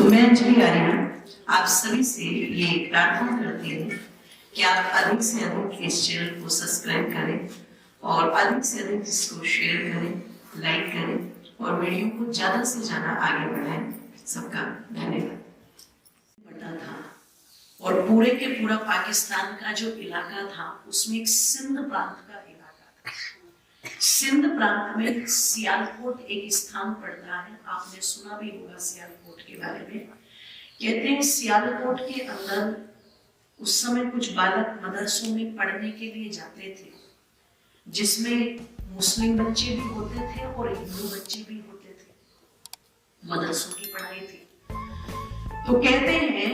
तो मैं अंजलि आर्या आप सभी से ये प्रार्थना करती हूँ कि आप अधिक से अधिक इस चैनल को सब्सक्राइब करें और अधिक से अधिक इसको शेयर करें, लाइक करें और वीडियो को ज्यादा से ज्यादा आगे बढ़ाएं। सबका धन्यवाद। पता था और पूरे के पूरा पाकिस्तान का जो इलाका था उसमें एक सिंध प्रांत का इलाका था। सिंध प्रांत में सियालकोट एक स्थान पड़ता है, आपने सुना भी होगा सियालकोट के बारे में। कहते हैं सियालकोट के अंदर उस समय कुछ बालक मदरसों में पढ़ने के लिए जाते थे, जिसमें मुस्लिम बच्चे भी होते थे और हिंदू बच्चे भी होते थे। मदरसों की पढ़ाई थी। तो कहते हैं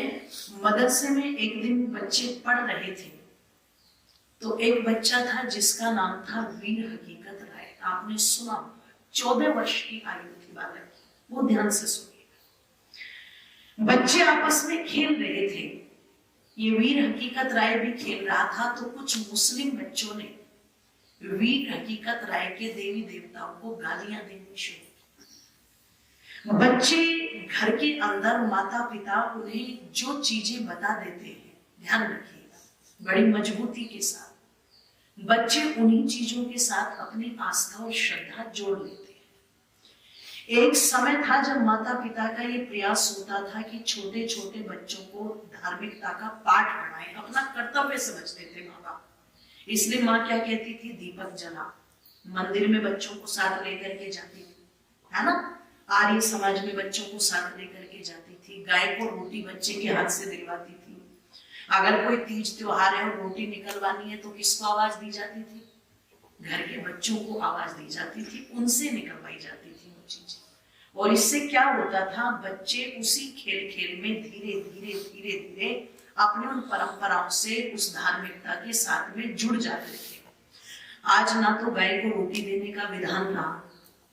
मदरसे में एक दिन बच्चे पढ़ रहे थे, तो एक बच्चा था जिसका नाम था वीर हकीकत राय। आपने सुना, 14 वर्ष की आयु थी बालक की, वो ध्यान से सुनिएगा। बच्चे आपस में खेल रहे थे, ये वीर हकीकत राय भी खेल रहा था। तो कुछ मुस्लिम बच्चों ने वीर हकीकत राय के देवी देवताओं को गालियां देनी शुरू की। बच्चे घर के अंदर माता पिता उन्हें जो चीजें बता देते हैं, ध्यान रखिएगा, बड़ी मजबूती के साथ बच्चे उन्हीं चीजों के साथ अपनी आस्था और श्रद्धा जोड़ लेते हैं। एक समय था जब माता पिता का ये प्रयास होता था कि छोटे छोटे बच्चों को धार्मिकता का पाठ पढ़ाएं, अपना कर्तव्य समझते थे माँ बाप। इसलिए माँ क्या कहती थी, दीपक जला, मंदिर में बच्चों को साथ लेकर के जाती थी, है ना। आर्य समाज में बच्चों को साथ लेकर के जाती थी। गाय को रोटी बच्चे के हाथ से दिलवाती थी। अगर कोई तीज त्योहार है और रोटी निकलवानी है तो किसको आवाज दी जाती थी, घर के बच्चों को आवाज दी जाती थी, उनसे निकलवाई जाती थी वो चीजें। और इससे क्या होता था, बच्चे उसी खेल खेल में धीरे धीरे धीरे धीरे अपने उन परंपराओं से, उस धार्मिकता के साथ में जुड़ जाते थे। आज ना तो गाय को रोटी देने का विधान रहा,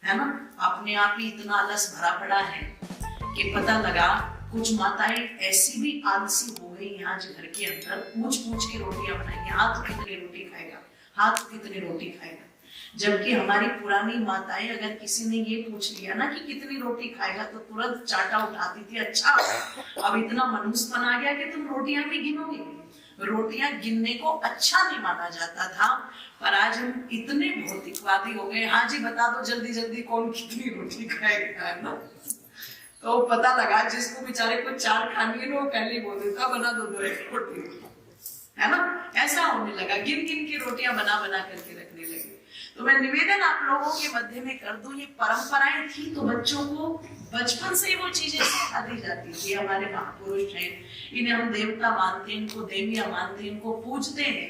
है ना, अपने आप ही इतना आलस भरा पड़ा है कि पता लगा कुछ माताएं ऐसी भी आलसी हो गई यहाँ घर के अंदर, पूछ पूछ के रोटियां बनाएंगे, हाथ कितनी रोटी खाएगा, हाथ कितनी रोटी खाएगा। जबकि हमारी पुरानी माताएं अगर किसी ने ये पूछ लिया ना कि कितनी रोटी खाएगा तो तुरंत चाटा उठाती थी, अच्छा अब इतना मनुष्यपन आ गया कि तुम रोटियां भी गिनोगे। रोटियां गिनने को अच्छा नहीं माना जाता था, पर आज हम इतने भौतिकवादी हो गए, हाँ जी बता दो जल्दी जल्दी कौन कितनी रोटी खाएगा, है ना। तो पता लगा जिसको बेचारे को 4 खानी है वो पहले बोल देता बना दो 2 रोटी, है ना। ऐसा होने लगा, गिन गिन के रोटियां बना बना करके रखने लगे। तो मैं निवेदन आप लोगों के मध्य में कर दूं, ये परंपराएं थी तो बच्चों को बचपन से ही वो चीजें सिखा दी जाती थी। हमारे महापुरुष हैं, इन्हें हम देवता मानते हैं, इनको देवियां मानते हैं, इनको पूजते हैं।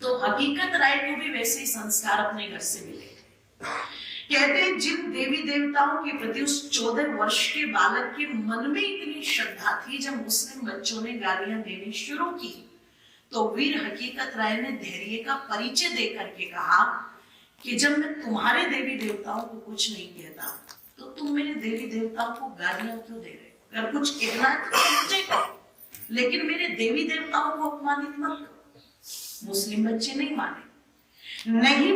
तो हकीकत राय को भी वैसे ही संस्कार अपने घर से मिले। कहते हैं जिन देवी देवताओं के प्रति उस 14 वर्ष के बालक के मन में इतनी श्रद्धा थी, जब मुस्लिम बच्चों ने गालियां देनी शुरू की तो वीर हकीकत राय ने धैर्य का परिचय दे करके कहा कि जब मैं तुम्हारे देवी देवताओं को कुछ नहीं कहता तो तुम मेरे देवी देवताओं को गालियां क्यों दे रहे हो। अगर कुछ कहना है तो मुझे कहो, लेकिन मेरे देवी देवताओं को अपमानित मत करो। मुस्लिम बच्चे नहीं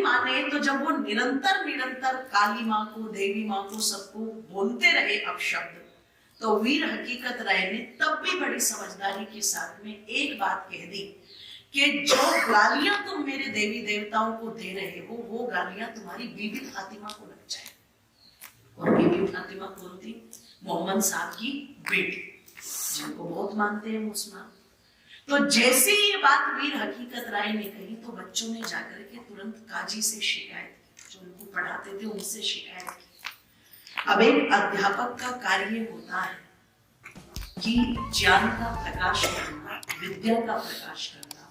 माने तो जब वो निरंतर निरंतर काली माँ को, देवी माँ को, सबको बोलते रहे अपशब्द, तो वीर हकीकत राय ने तब भी बड़ी समझदारी के साथ में एक बात कह दी कि जो गालियां तुम मेरे देवी देवताओं को दे रहे हो वो गालियां तुम्हारी बीबी फातिमा को लग जाए। और बीबी फातिमा कौन थी, मोहम्मद साहब की बेटी, जिनको बहुत मानते हैं मुसलमान। तो जैसे ये बात वीर हकीकत राय ने कही तो बच्चों ने जाकर के तुरंत काजी से शिकायत की, जो उनको पढ़ाते थे उनसे शिकायत की। अब एक अध्यापक का कार्य होता है कि ज्ञान का प्रकाश करना, विद्या का प्रकाश करना,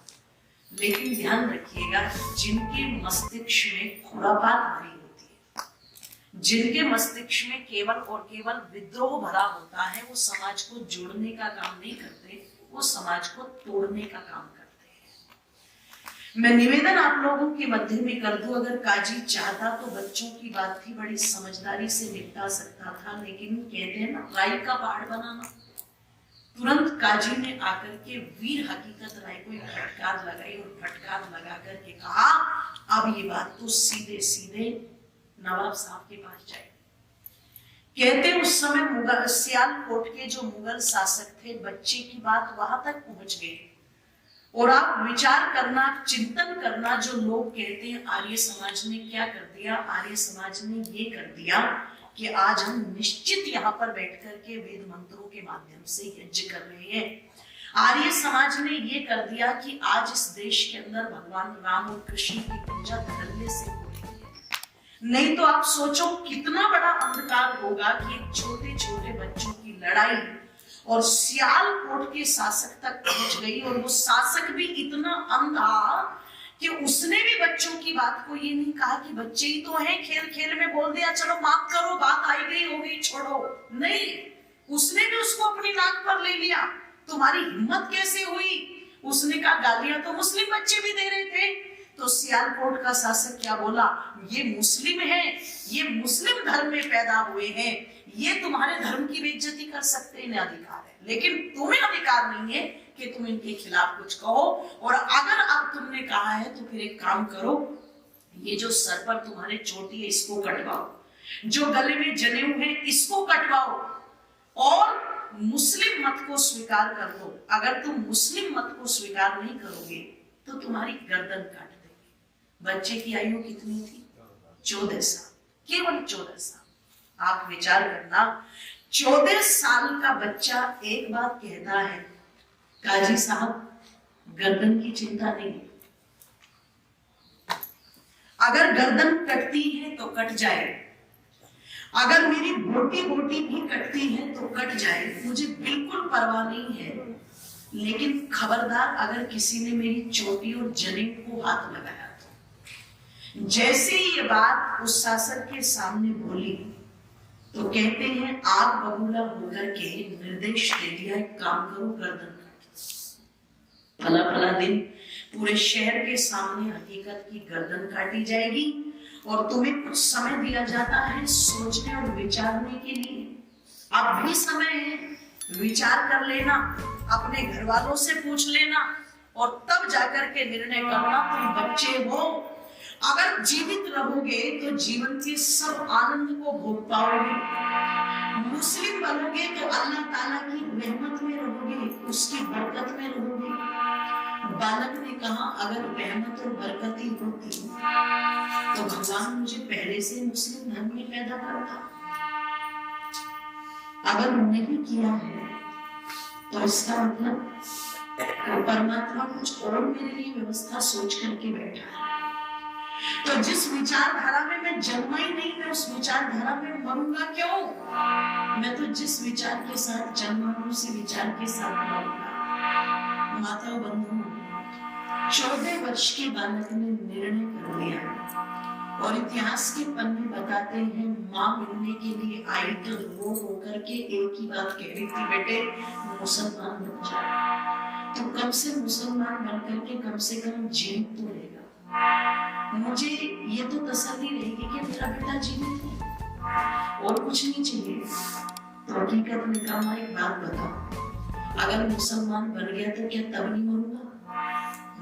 लेकिन ध्यान रखिएगा जिनके मस्तिष्क में खुरापात भरी होती है, जिनके मस्तिष्क में केवल और केवल विद्रोह भरा होता है, वो समाज को जोड़ने का काम नहीं करते, वो समाज को तोड़ने का काम करते हैं। मैं निवेदन आप लोगों के मध्य में कर दूं, अगर काजी चाहता तो बच्चों की बात भी बड़ी समझदारी से निपटा सकता था, लेकिन कहते हैं ना राई का पहाड़ बनाना। तुरंत काजी ने आकर के वीर हकीकत राय को एक फटकार लगाई और फटकार लगा करके कहा अब ये बात तो सीधे सीधे नवाब साहब के पास जाए। कहते उस समय मुगल सियालकोट के जो मुगल शासक थे, बच्चे की बात वहां तक पहुंच गई। और आप विचार करना, चिंतन करना, जो लोग कहते हैं आर्य समाज ने क्या कर दिया, आर्य समाज ने ये कर दिया कि आज हम निश्चित यहाँ पर बैठ करके वेद मंत्रों के माध्यम से यज्ञ कर रहे हैं। आर्य समाज ने ये कर दिया कि आज इस देश के अंदर भगवान राम और कृष्ण की पूजा धड़ल्ले से हो रही है। नहीं तो आप सोचो कितना बड़ा अंधकार होगा कि छोटे छोटे बच्चों की लड़ाई और सियालकोट के शासक तक पहुंच गई। और वो शासक भी इतना अंधा कि उसने भी बच्चों की बात को ये नहीं कहा कि बच्चे ही तो हैं, खेल खेल में बोल दिया चलो माफ करो, बात आई गई हो गई छोड़ो। नहीं, उसने भी उसको अपनी नाक पर ले लिया। तुम्हारी हिम्मत कैसे हुई? उसने कहा गालियां तो मुस्लिम बच्चे भी दे रहे थे। तो सियालकोट का शासक क्या बोला, ये मुस्लिम है, ये मुस्लिम धर्म में पैदा हुए हैं, ये तुम्हारे धर्म की बेइज्जती कर सकते हैं, इन्हें अधिकार है, लेकिन तुम्हें अधिकार नहीं है कि तुम इनके खिलाफ कुछ कहो। और अगर अब तुमने कहा है तो फिर एक काम करो, ये जो सर पर तुम्हारे चोटी है इसको कटवाओ, जो गले में जनेऊ है इसको कटवाओ, और मुस्लिम मत को स्वीकार कर लो। अगर तुम मुस्लिम मत को स्वीकार नहीं करोगे तो तुम्हारी गर्दन काट देंगे। बच्चे की आयु कितनी थी? 14 साल, केवल 14 साल। आप विचार करना, 14 साल का बच्चा एक बात कहता है, काजी साहब गर्दन की चिंता नहीं, अगर गर्दन कटती है तो कट जाए, अगर मेरी बोटी बोटी भी कटती है तो कट जाए, मुझे बिल्कुल परवाह नहीं है, लेकिन खबरदार अगर किसी ने मेरी चोटी और जनेऊ को हाथ लगाया तो। जैसे ही ये बात उस शासक के सामने बोली तो कहते हैं आग बबूला होकर के निर्देश दे दिया, एक काम करो गर्दन काट। फला फला दिन पूरे शहर के सामने हकीकत की गर्दन काटी जाएगी और तुम्हें कुछ समय दिया जाता है सोचने और विचारने के लिए। अब भी समय है, विचार कर लेना, अपने घर वालों से पूछ लेना और तब जाकर के निर्णय करना। तुम बच्चे हो, अगर जीवित रहोगे तो जीवन के सब आनंद को भोग पाओगे। मुस्लिम बनोगे तो अल्लाह ताला की रहमत में रहोगे, उसकी बरकत में रहोगे। बालक ने कहा अगर रहमत और बरकत ही होती तो भगवान मुझे पहले से मुस्लिम धर्म में पैदा करता। अगर नहीं किया है तो इसका मतलब परमात्मा कुछ और मेरे लिए व्यवस्था सोच करके बैठा है। तो जिस विचारधारा में मैं जन्मा ही नहीं, मैं उस विचारधारा में मरूंगा क्यों? मैं तो जिस विचार के साथ जन्मा हूं उसी विचार के साथ मरूंगा। माता बंधु, 14 वर्ष के बालक ने निर्णय कर लिया और इतिहास के पन्ने बताते हैं माँ मिलने के लिए आई तो रो रो करके एक ही बात कह रही थी, बेटे मुसलमान बन जा, तो कम से मुसलमान बन करके कम से कम जीवित तो रहेगा, मुझे ये तो तसल्ली रहेगी कि मेरा बेटा जीवित है और कुछ नहीं चाहिए। तो हकीकत में कहा एक बात बताओ, अगर मुसलमान बन गया तो क्या तब नहीं मरूंगा?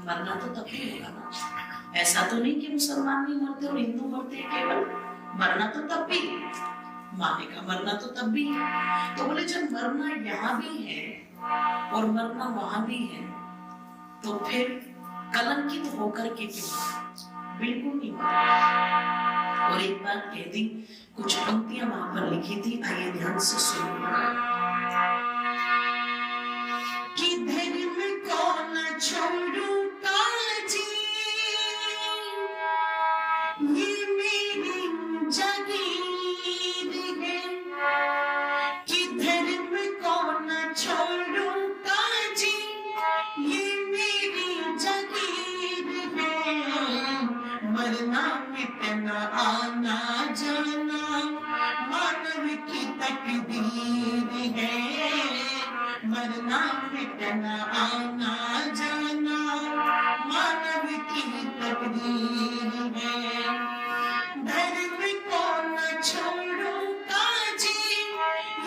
मरना तो तब ही होगा ना। ऐसा तो नहीं कि मुसलमान नहीं मरते और हिंदू मरते हैं केवल, मरना तो तब भी, माने का मरना तो तब भी है। तो बोले जब मरना यहाँ भी है और मरना वहां भी है तो फिर कलंकित होकर के क्यों? बिल्कुल नहीं मरना। और एक बात कह दी, कुछ पंक्तियां वहां पर लिखी थी, आइए ध्यान से सुनिए। कि धर्म को न छोड़ू काजी, ये मेरी जागीर है, कि धर्म को न छोड़ू काजी, ये मेरी जागीर है, मरना मिटना आना जाना मानव की तकदीर है, मरना मिटना आना जाना मानव की तकदीर है, धर्म को न छोड़ो काजी,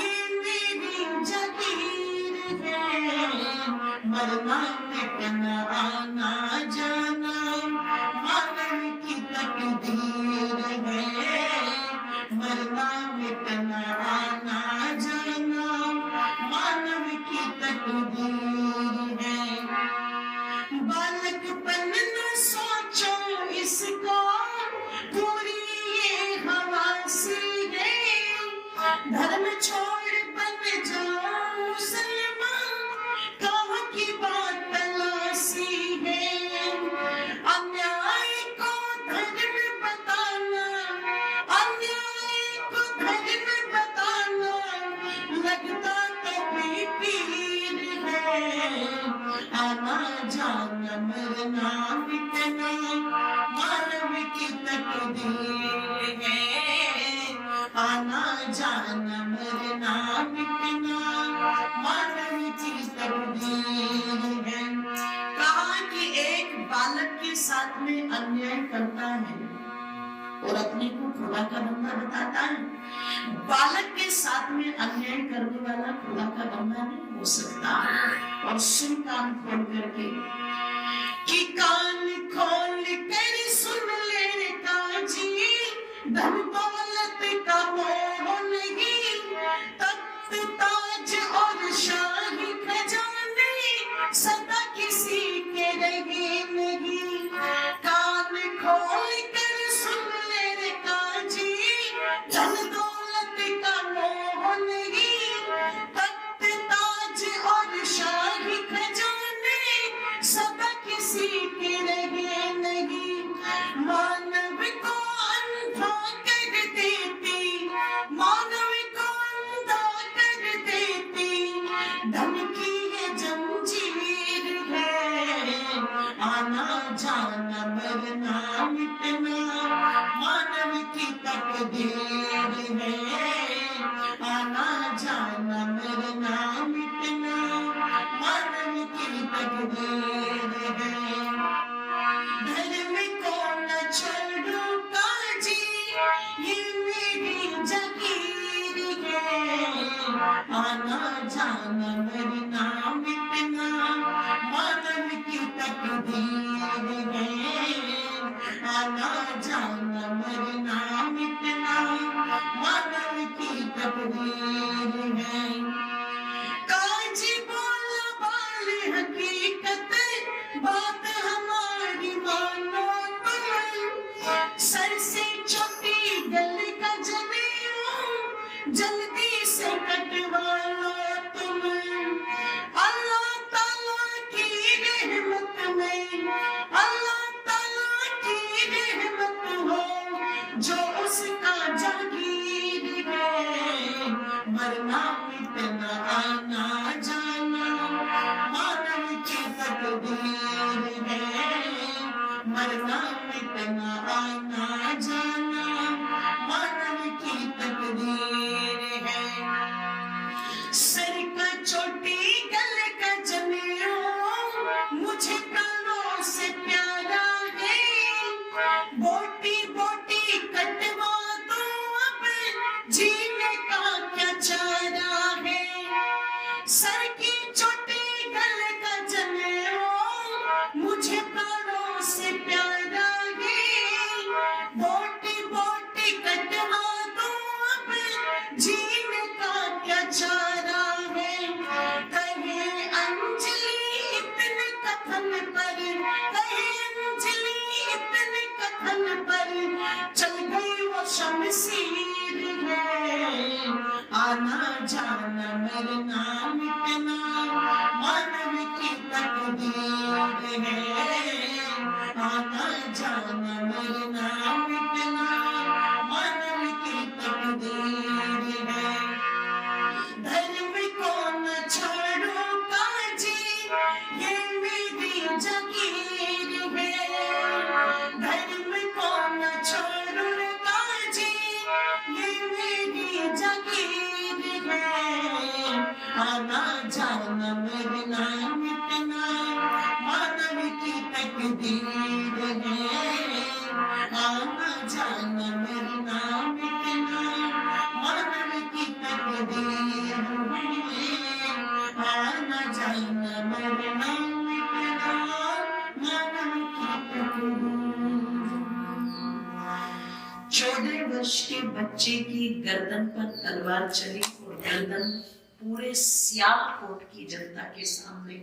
ये मेरी जागीर है, मरना मिटना आना जाना मानव की तकदीर है, मरना मिटना आना जाना मानव की तकदीर है। बालकपन न सोचो इसको पूरी ये हवासी है। धर्म छोड़ बन जाओ मुसलमान कहाँ की बात तलाशी है। अन्याय को धर्म बताना, अन्याय को धर्म बताना लगता तो भी पीर है। आना जाना मरना मिटना मानव की तकदीर है। आना जाना मरना मिटना मानव की तकदीर है। कहा कि एक बालक के साथ में अन्याय करता है और अपने को खुदा का बंदा बताता है। बालक के साथ में अन्याय करने वाला खुदा का बंदा नहीं हो सकता। और सुन कान खोल करके कि कान खोल कर सुन ले काजी, धन दौलत का मोह नहीं, तख्त ताज और शाही खजाने सदा किसी के रहे नहीं। कान खोल कर सुन ले काजी, धन दौलत का मोह नहीं, तख्त ताज और शाही खजाने सदा किसी के रहे नहीं। मानव को अंधा कर देती, मानव को अंधा कर देती धन की ये जंजीर है। आना जाना मरना मिटना मानव की तकदीर है। आना जाना मरना मिटना मानव की तकदीर है। धर्म को न छोड़ो काजी ये मेरी जागीर है। आना जाना मरना मिटना मानव की तकदीर है। आना जाना मरना मिटना मानव की तकदीर है। काजी बोला बाल हकीकत बात हमारी मानो तुम। सर से छोटी गल का जनेऊ जल्दी से कटवा लो तुम। अल्लाह ताला की रहमत में, अल्लाह ताला की रहमत हो जो उसका जागीर है। मरना मिटना आना जाना मानव की तकदीर है। मरना मिटना आना जाना मानव की तकदीर है। सर का छोटी गल का जनेऊ मुझे कानों से प्यारा है। बोटी बोटी कटवा दो अब जीने का क्या चारा है। सर की छोटी गल का जनेऊ मुझे कानों से प्यारा है। बोटी बोटी कटवा दो अब जीने का क्या चारा है। कहे अंजलि इतने कथन पर, कहे अंजलि इतने कथन पर चल गई वो शमशीर है। आना जाना मरना मिटना मानव की तकदीर है। आना जाना मरना मिटना मानव की तकदीर है। धर्म को न छोड़ो काजी ये मेरी जागीर है। धर्म को न छोड़ो काजी ये मेरी जागीर है। आना जाना मरना मिटना मानव की तकदीर है। आना जाना मरना मिटना मानव की तकदीर है। आना जाना मरना मिटना मानव की तकदीर। 14 वर्ष के बच्चे की गर्दन पर तलवार चली और गर्दन पूरे सियालकोट की जनता के सामने,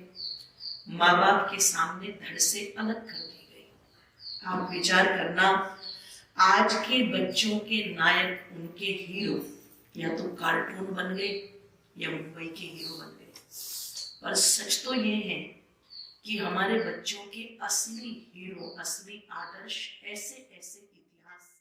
माँ बाप के सामने धड़ से अलग कर दी गई। आप विचार करना, आज के बच्चों के नायक, उनके हीरो या तो कार्टून बन गए या मुंबई के हीरो बन गए। पर सच तो ये है कि हमारे बच्चों के असली हीरो, असली आदर्श ऐसे ऐसे इतिहास